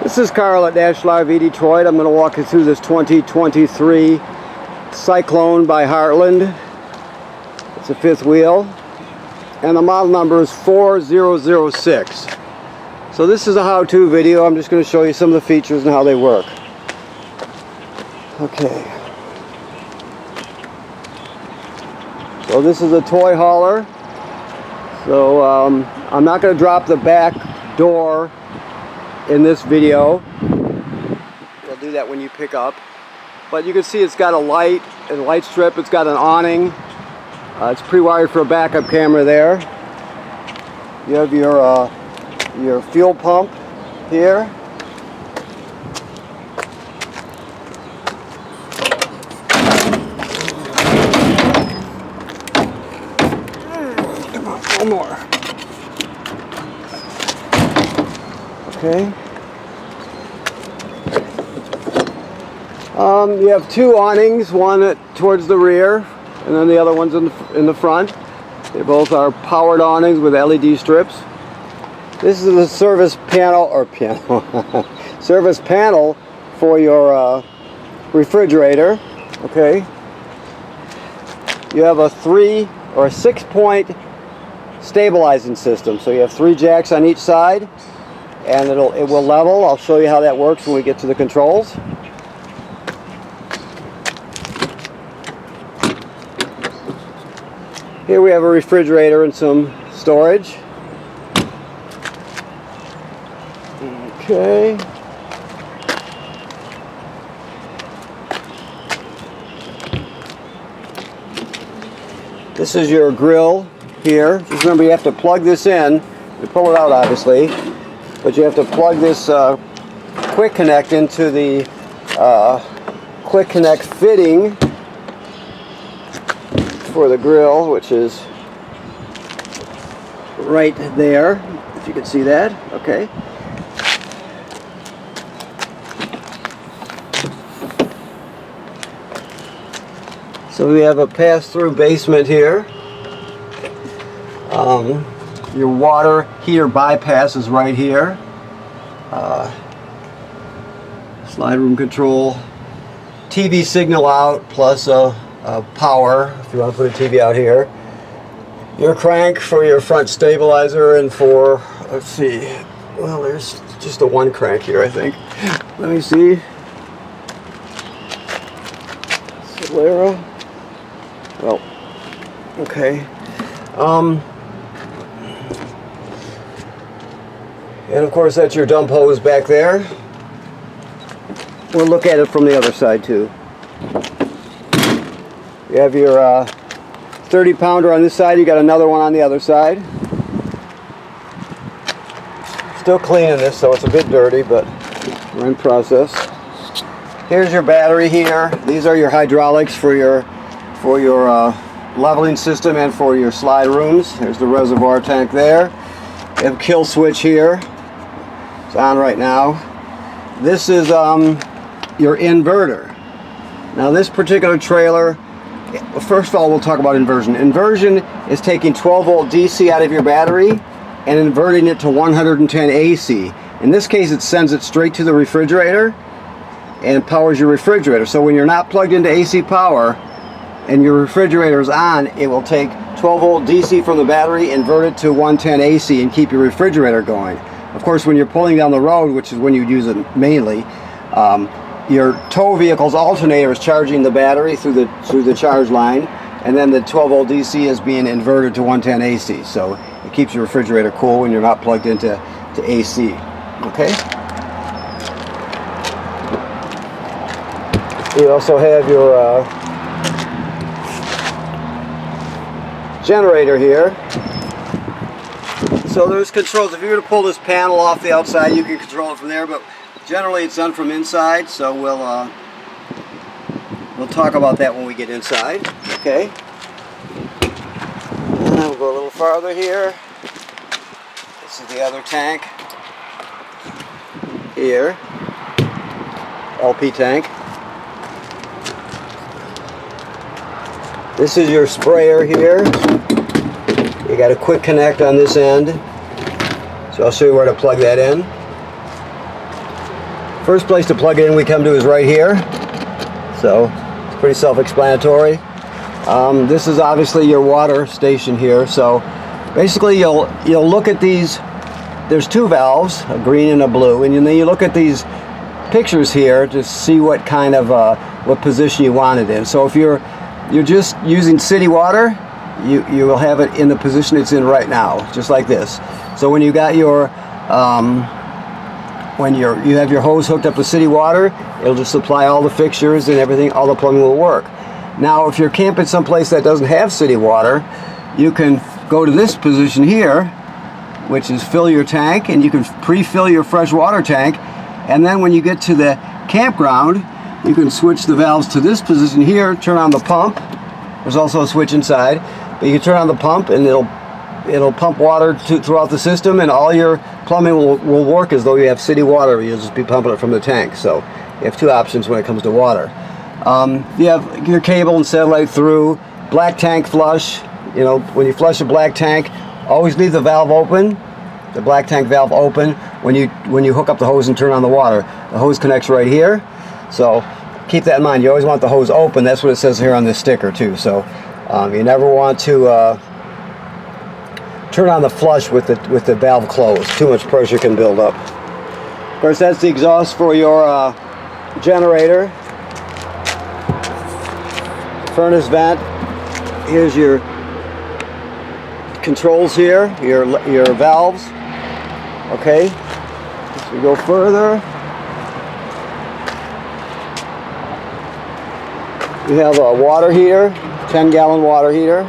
This is Carl at National RV Detroit. I'm going to walk you through this 2023 Cyclone by Heartland. It's a fifth wheel, and the model number is 4006. So this is a how-to video. I'm just going to show you some of the features and how they work. Okay. So this is a toy hauler. So I'm not going to drop the back door in this video. We'll do that when you pick up. But you can see it's got a light and a light strip. It's got an awning. It's pre-wired for a backup camera there. You have your fuel pump here. Come on, one more. Okay. You have two awnings, one towards the rear, and then the other one's in the front. They both are powered awnings with LED strips. This is the service panel, service panel for your refrigerator. Okay. You have a 3 or a 6-point stabilizing system. So you have 3 jacks on each side, and it will level. I'll show you how that works when we get to the controls. Here we have a refrigerator and some storage. Okay. This is your grill here. Just remember, you have to plug this in. You pull it out, obviously, but you have to plug this quick connect into the quick connect fitting for the grill, which is right there, if you can see that. Okay. So we have a pass-through basement here. Your water heater bypass is right here. Slide room control. TV signal out plus power if you want to put a TV out here. Your crank for your front stabilizer, and for, let's see, well, there's just the one crank here, I think. Let me see. Solera. Well, okay. And of course that's your dump hose back there. We'll look at it from the other side too. You have your 30-pounder on this side. You got another one on the other side. Still cleaning this, so it's a bit dirty, but we're in process. Here's your battery here. These are your hydraulics for your leveling system and for your slide rooms. There's the reservoir tank there. You have a kill switch here. It's on right now. This is your inverter. Now this particular trailer, first of all, we'll talk about inversion. Inversion is taking 12-volt DC out of your battery and inverting it to 110 AC. In this case, it sends it straight to the refrigerator and powers your refrigerator. So when you're not plugged into AC power and your refrigerator is on, it will take 12-volt DC from the battery, invert it to 110 AC, and keep your refrigerator going. Of course, when you're pulling down the road, which is when you use it mainly, your tow vehicle's alternator is charging the battery through the charge line, and then the 12-volt DC is being inverted to 110 AC. So it keeps your refrigerator cool when you're not plugged into AC. Okay. You also have your generator here. So there's controls. If you were to pull this panel off the outside, you can control it from there, but generally it's done from inside, so we'll talk about that when we get inside. Okay. And we'll go a little farther here. This is the other tank here. LP tank. This is your sprayer here. You got a quick connect on this end, so I'll show you where to plug that in. First place to plug it in we come to is right here. So it's pretty self-explanatory. This is obviously your water station here. So basically you'll look at these. There's two valves, a green and a blue, and then you look at these pictures here to see what kind of what position you want it in. So if you're just using city water, you will have it in the position it's in right now, just like this. So when you got your you have your hose hooked up to city water, it'll just supply all the fixtures and everything, all the plumbing will work. Now if you're camping someplace that doesn't have city water, you can go to this position here, which is fill your tank, and you can pre-fill your fresh water tank, and then when you get to the campground, you can switch the valves to this position here, turn on the pump. There's also a switch inside, but you can turn on the pump and it'll pump water throughout the system, and all your plumbing will work as though you have city water. You'll just be pumping it from the tank. So you have two options when it comes to water. You have your cable and satellite through, black tank flush. You know, when you flush a black tank, always leave the valve open, the black tank valve open when you hook up the hose and turn on the water. The hose connects right here, so keep that in mind. You always want the hose open. That's what it says here on this sticker too. So you never want to turn on the flush with the valve closed. Too much pressure can build up. Of course, that's the exhaust for your generator. Furnace vent. Here's your controls here, your valves. Okay, as we go further, we have a water heater, 10-gallon water heater.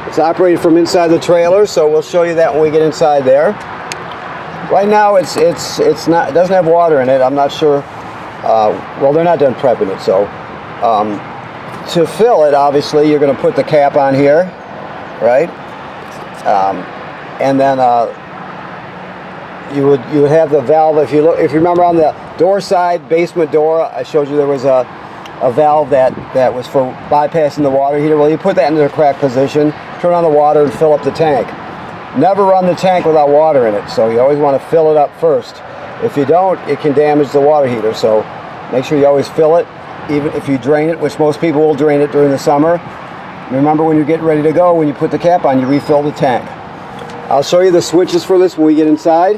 It's operated from inside the trailer, so we'll show you that when we get inside there. Right now it doesn't have water in it. I'm not sure. Well, they're not done prepping it, so to fill it, obviously you're going to put the cap on here, right? And then you would have the valve. If you remember on the door side, basement door, I showed you there was a valve that was for bypassing the water heater. Well, you put that into the correct position, turn on the water, and fill up the tank. Never run the tank without water in it, so you always want to fill it up first. If you don't, it can damage the water heater, so make sure you always fill it, even if you drain it, which most people will drain it during the summer. Remember, when you're getting ready to go, when you put the cap on, you refill the tank. I'll show you the switches for this when we get inside.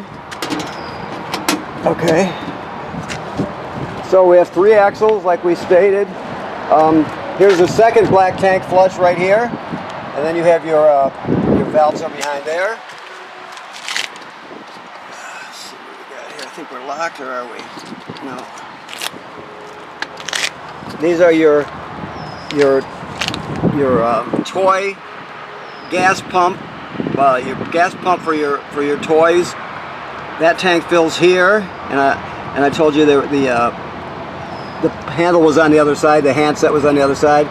Okay. So we have 3 axles, like we stated. Here's the second black tank flush right here, and then you have your valves are behind there. Let's see what we got here. I think we're locked, or are we? No. These are your toy gas pump. Your gas pump for your toys. That tank fills here, and I told you the handle was on the other side. The handset was on the other side.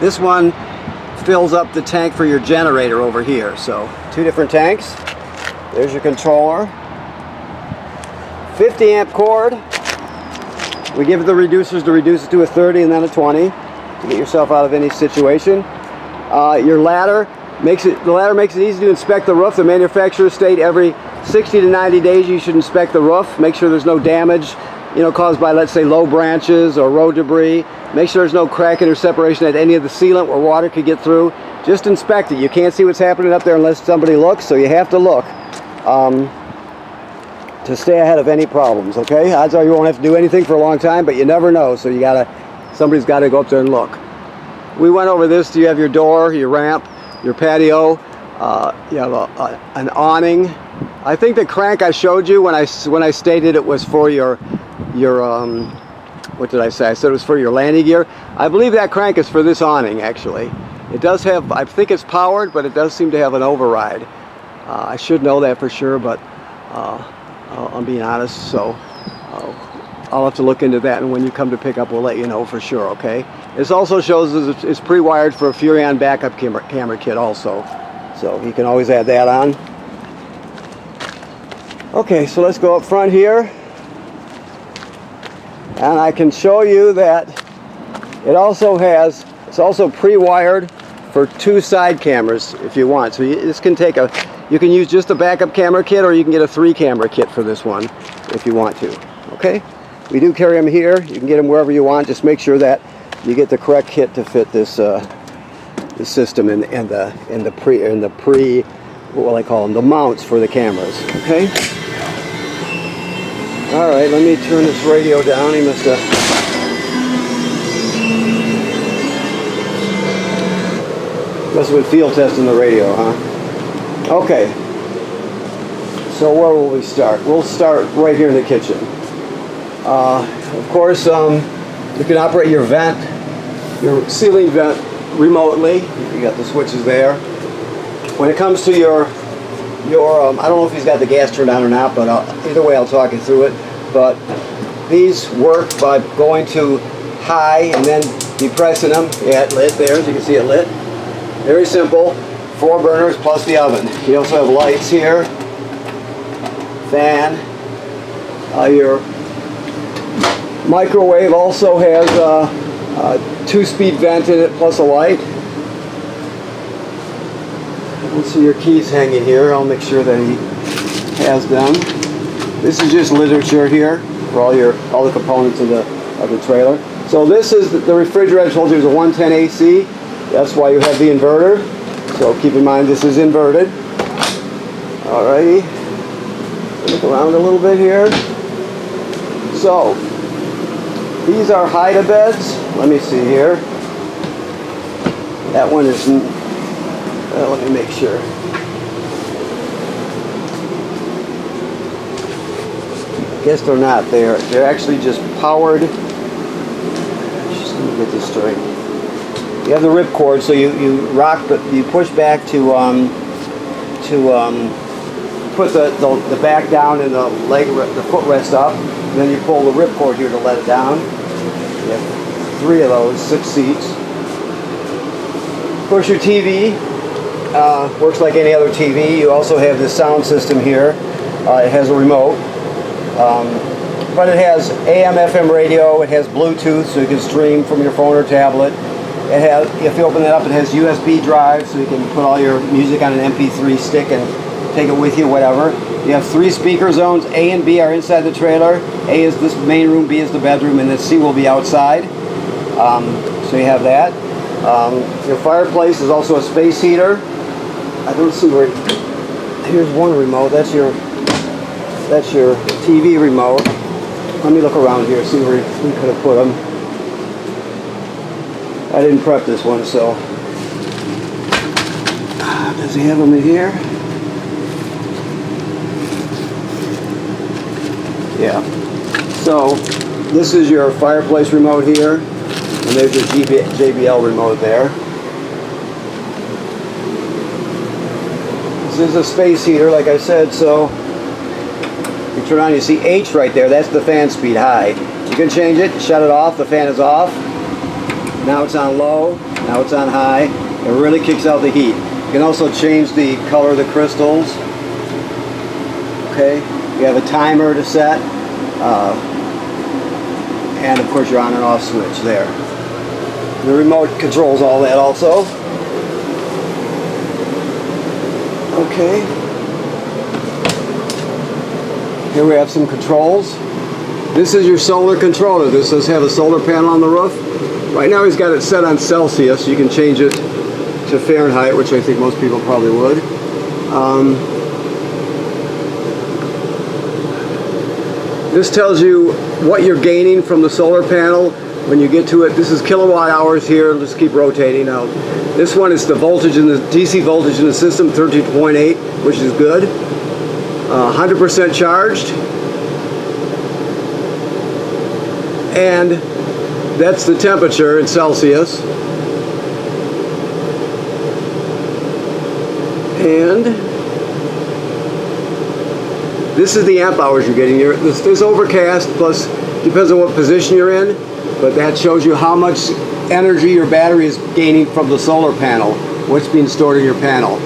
This one fills up the tank for your generator over here. So 2 different tanks. There's your controller. 50 amp cord. We give it the reducers to reduce it to a 30 and then a 20 to get yourself out of any situation. Your ladder makes it easy to inspect the roof. The manufacturer state every 60 to 90 days you should inspect the roof. Make sure there's no damage, caused by, let's say, low branches or road debris. Make sure there's no cracking or separation at any of the sealant where water could get through. Just inspect it. You can't see what's happening up there unless somebody looks, so you have to look to stay ahead of any problems, okay? Odds are you won't have to do anything for a long time, but you never know, so somebody's got to go up there and look. We went over this. You have your door, your ramp, your patio. You have an awning. I think the crank I showed you when I stated it was for your what did I say? I said it was for your landing gear. I believe that crank is for this awning, actually. It does have, I think it's powered, but it does seem to have an override. I should know that for sure, but I'm being honest, so I'll have to look into that, and when you come to pick up, we'll let you know for sure, okay? This also shows it's pre-wired for a Furrion backup camera kit also, so you can always add that on. Okay, so let's go up front here, and I can show you that it's also pre-wired for 2 side cameras if you want. So this can take You can use just a backup camera kit, or you can get a 3-camera kit for this one if you want to. Okay, we do carry them here. You can get them wherever you want. Just make sure that you get the correct kit to fit this the system and the pre what will I call them, the mounts for the cameras. Okay. All right, let me turn this radio down. He must have. Must have been field testing the radio, huh? Okay. So where will we start? We'll start right here in the kitchen. Of course, you can operate your vent, your ceiling vent remotely. You got the switches there. When it comes to your I don't know if he's got the gas turned on or not, but either way I'll talk you through it. But these work by going to high and then depressing them. Yeah, it lit there, as you can see it lit. Very simple. 4 burners plus the oven. You also have lights here. Fan. Your microwave also has a 2-speed vent in it plus a light. Let's see your keys hanging here. I'll make sure that he has them. This is just literature here for all the components of the trailer. So this is the refrigerator. I told you it was a 110 AC. That's why you have the inverter. So keep in mind this is inverted. Alrighty. Look around a little bit here. So these are hide-a-beds. Let me see here. That one is. Let me make sure. I guess they're not. They're actually just powered. Just let me get this straight. You have the ripcord, so you rock, but you push back to put the back down and the footrest up. And then you pull the ripcord here to let it down. You have 3 of those, 6 seats. Of course, your TV works like any other TV. You also have this sound system here. It has a remote, but it has AM, FM radio. It has Bluetooth, so you can stream from your phone or tablet. It has, if you open it up, it has USB drive, so you can put all your music on an MP3 stick and take it with you, whatever. You have 3 speaker zones. A and B are inside the trailer. A is this main room, B is the bedroom, and then C will be outside. So you have that. Your fireplace is also a space heater. I don't see where. Here's one remote. That's your TV remote. Let me look around here, see where we could have put them. I didn't prep this one, so. Does he have them in here? Yeah. So this is your fireplace remote here, and there's your JBL remote there. This is a space heater, like I said, so you turn on, you see H right there, that's the fan speed, high. You can change it, shut it off, the fan is off. Now it's on low, now it's on high. It really kicks out the heat. You can also change the color of the crystals. Okay, you have a timer to set. And of course your on and off switch there. The remote controls all that also. Okay. Here we have some controls. This is your solar controller. This does have a solar panel on the roof. Right now he's got it set on Celsius. You can change it to Fahrenheit, which I think most people probably would. This tells you what you're gaining from the solar panel when you get to it. This is kilowatt hours here. Let's keep rotating now. This one is the voltage in the DC voltage in the system, 13.8, which is good. 100% charged. And that's the temperature in Celsius. And this is the amp hours you're getting. This overcast, plus depends on what position you're in, but that shows you how much energy your battery is gaining from the solar panel, what's being stored in your panel.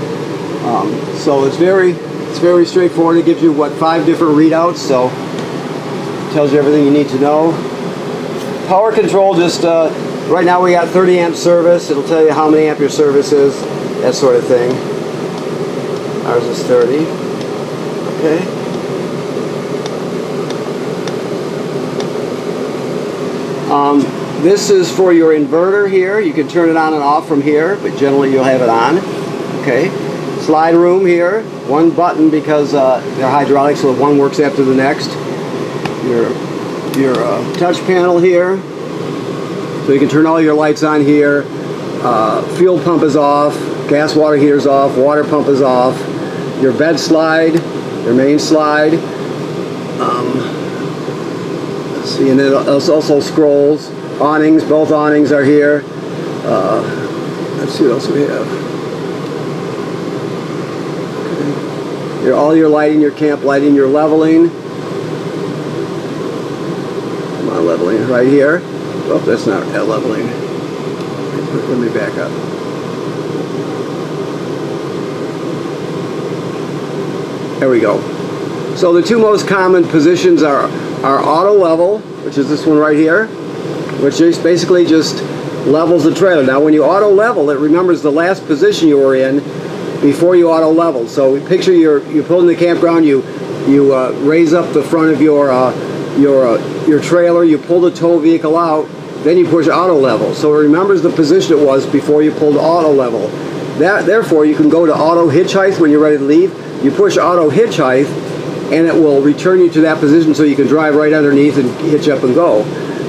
So it's very straightforward. It gives you, what, 5 different readouts, so it tells you everything you need to know. Power control, just right now we got 30 amp service. It'll tell you how many amp your service is, that sort of thing. Ours is 30. Okay. This is for your inverter here. You can turn it on and off from here, but generally you'll have it on. Okay. Slide room here. One button because they're hydraulic, so one works after the next. Your touch panel here. So you can turn all your lights on here. Fuel pump is off. Gas water heater is off. Water pump is off. Your bed slide. Your main slide. Let's see, and then it also scrolls. Awnings, both awnings are here. Let's see what else we have. Okay. All your lighting, your camp lighting, your leveling. Come on, leveling right here. Oh, that's not leveling. Let me back up. There we go. So the two most common positions are auto level, which is this one right here, which is basically just levels the trailer. Now when you auto level, it remembers the last position you were in before you auto leveled. So picture you pull in the campground, you raise up the front of your trailer, you pull the tow vehicle out, then you push auto level. So it remembers the position it was before you pulled auto level. Therefore you can go to auto hitch height when you're ready to leave. You push auto hitch height and it will return you to that position so you can drive right underneath and hitch up and go.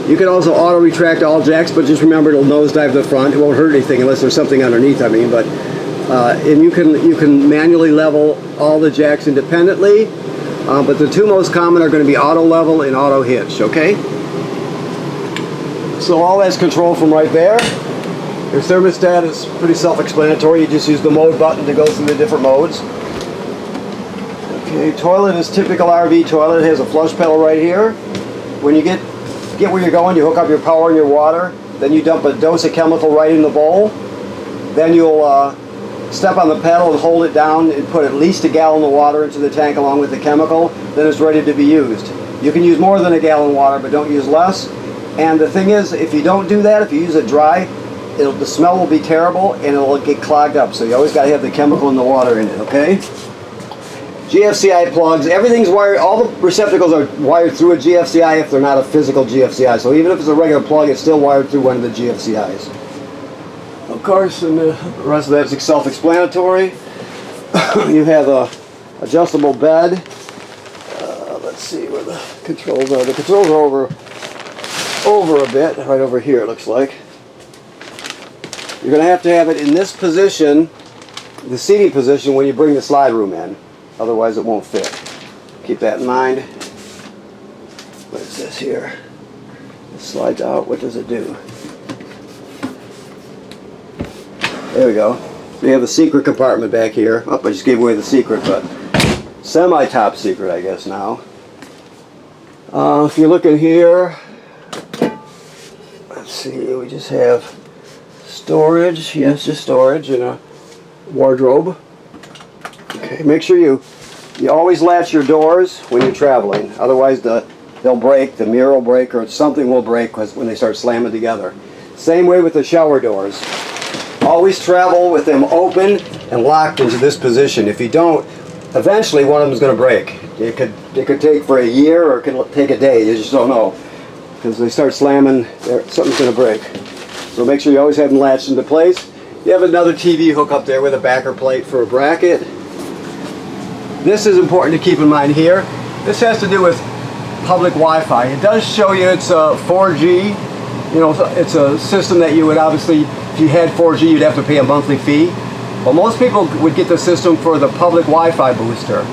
You can also auto retract all jacks, but just remember it'll nosedive the front. It won't hurt anything unless there's something underneath, I mean, but and you can manually level all the jacks independently, but the two most common are going to be auto level and auto hitch, okay? So all that's controlled from right there. Your thermostat is pretty self-explanatory. You just use the mode button to go through the different modes. Okay, toilet is typical RV toilet. It has a flush pedal right here. When you get where you're going, you hook up your power and your water. Then you dump a dose of chemical right in the bowl. Then you'll step on the pedal and hold it down and put at least a gallon of water into the tank along with the chemical. Then it's ready to be used. You can use more than a gallon of water, but don't use less. And the thing is, if you don't do that, if you use it dry, the smell will be terrible and it'll get clogged up. So you always got to have the chemical and the water in it, okay? GFCI plugs, everything's wired, all the receptacles are wired through a GFCI if they're not a physical GFCI. So even if it's a regular plug, it's still wired through one of the GFCIs. Of course, and the rest of that is self-explanatory. You have a adjustable bed. Let's see where the controls are. The controls are over a bit, right over here it looks like. You're going to have it in this position, the seating position, when you bring the slide room in. Otherwise it won't fit. Keep that in mind. What is this here? It slides out. What does it do? There we go. So you have a secret compartment back here. Oh, I just gave away the secret, but semi-top secret, I guess, now. If you look in here, let's see, we just have storage. Yes, just storage and a wardrobe. Okay, make sure you always latch your doors when you're traveling. Otherwise they'll break, the mirror will break, or something will break when they start slamming together. Same way with the shower doors. Always travel with them open and locked into this position. If you don't, eventually one of them is going to break. It could take for a year or it could take a day. You just don't know. Because they start slamming, something's going to break. So make sure you always have them latched into place. You have another TV hook up there with a backer plate for a bracket. This is important to keep in mind here. This has to do with public Wi-Fi. It does show you it's 4G. You know, it's a system that you would obviously, if you had 4G, you'd have to pay a monthly fee. But most people would get the system for the public Wi-Fi booster.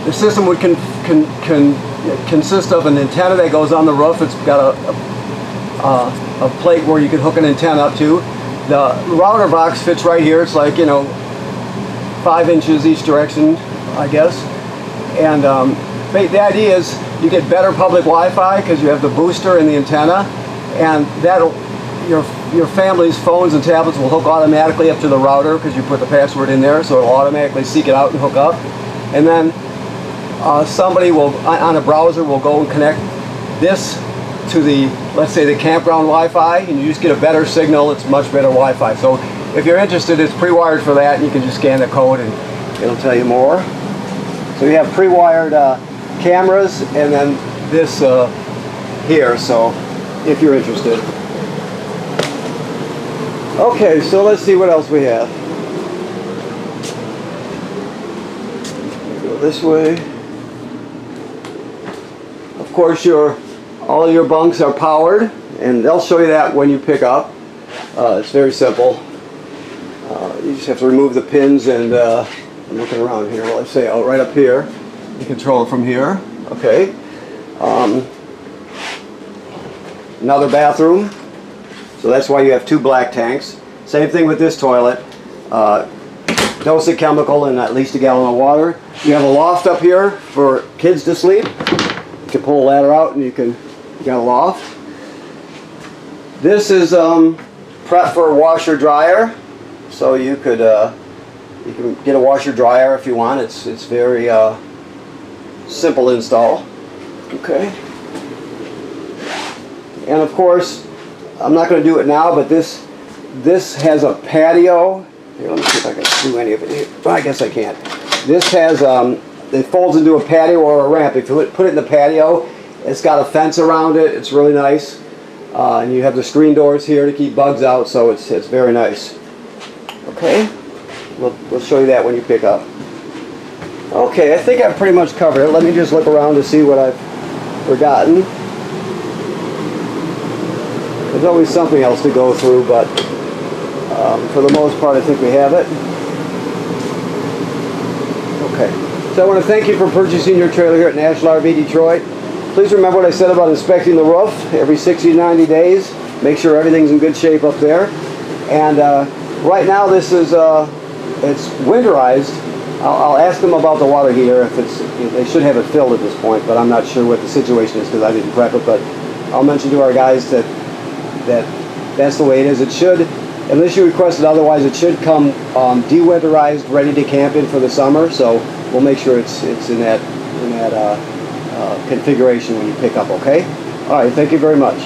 The system would consist of an antenna that goes on the roof. It's got a plate where you can hook an antenna up to. The router box fits right here. It's like, you know, 5 inches each direction, I guess. And the idea is you get better public Wi-Fi because you have the booster and the antenna, and your family's phones and tablets will hook automatically up to the router because you put the password in there, so it'll automatically seek it out and hook up. And then somebody will, on a browser, will go and connect this to the, let's say, the campground Wi-Fi, and you just get a better signal. It's much better Wi-Fi. So if you're interested, it's pre-wired for that, and you can just scan the code and It'll tell you more. So you have pre-wired cameras, and then this here, so if you're interested. Okay, so let's see what else we have. Go this way. Of course, all your bunks are powered, and they'll show you that when you pick up. It's very simple. You just have to remove the pins, and I'm looking around here while I say, oh, right up here. You control it from here. Okay. Another bathroom. So that's why you have 2 black tanks. Same thing with this toilet. Dose of chemical and at least a gallon of water. You have a loft up here for kids to sleep. You can pull a ladder out and you got a loft. This is prep for a washer dryer. So you can get a washer dryer if you want. It's very simple install. Okay. And of course, I'm not going to do it now, but this has a patio. Here, let me see if I can do any of it here. Well, I guess I can't. This has it folds into a patio or a ramp. If you put it in the patio, it's got a fence around it. It's really nice, and you have the screen doors here to keep bugs out. So it's very nice. Okay, we'll show you that when you pick up. Okay, I think I've pretty much covered it. Let me just look around to see what I've forgotten. There's always something else to go through, but for the most part, I think we have it. Okay, so I want to thank you for purchasing your trailer here at National RV Detroit. Please remember what I said about inspecting the roof every 60 to 90 days. Make sure everything's in good shape up there. And right now, this is it's winterized. I'll ask them about the water heater. If they should have it filled at this point, but I'm not sure what the situation is because I didn't prep it. But I'll mention to our guys that's the way it is. It should, unless you request it otherwise, it should come de-winterized, ready to camp in for the summer. So we'll make sure it's in that configuration when you pick up. Okay. All right. Thank you very much.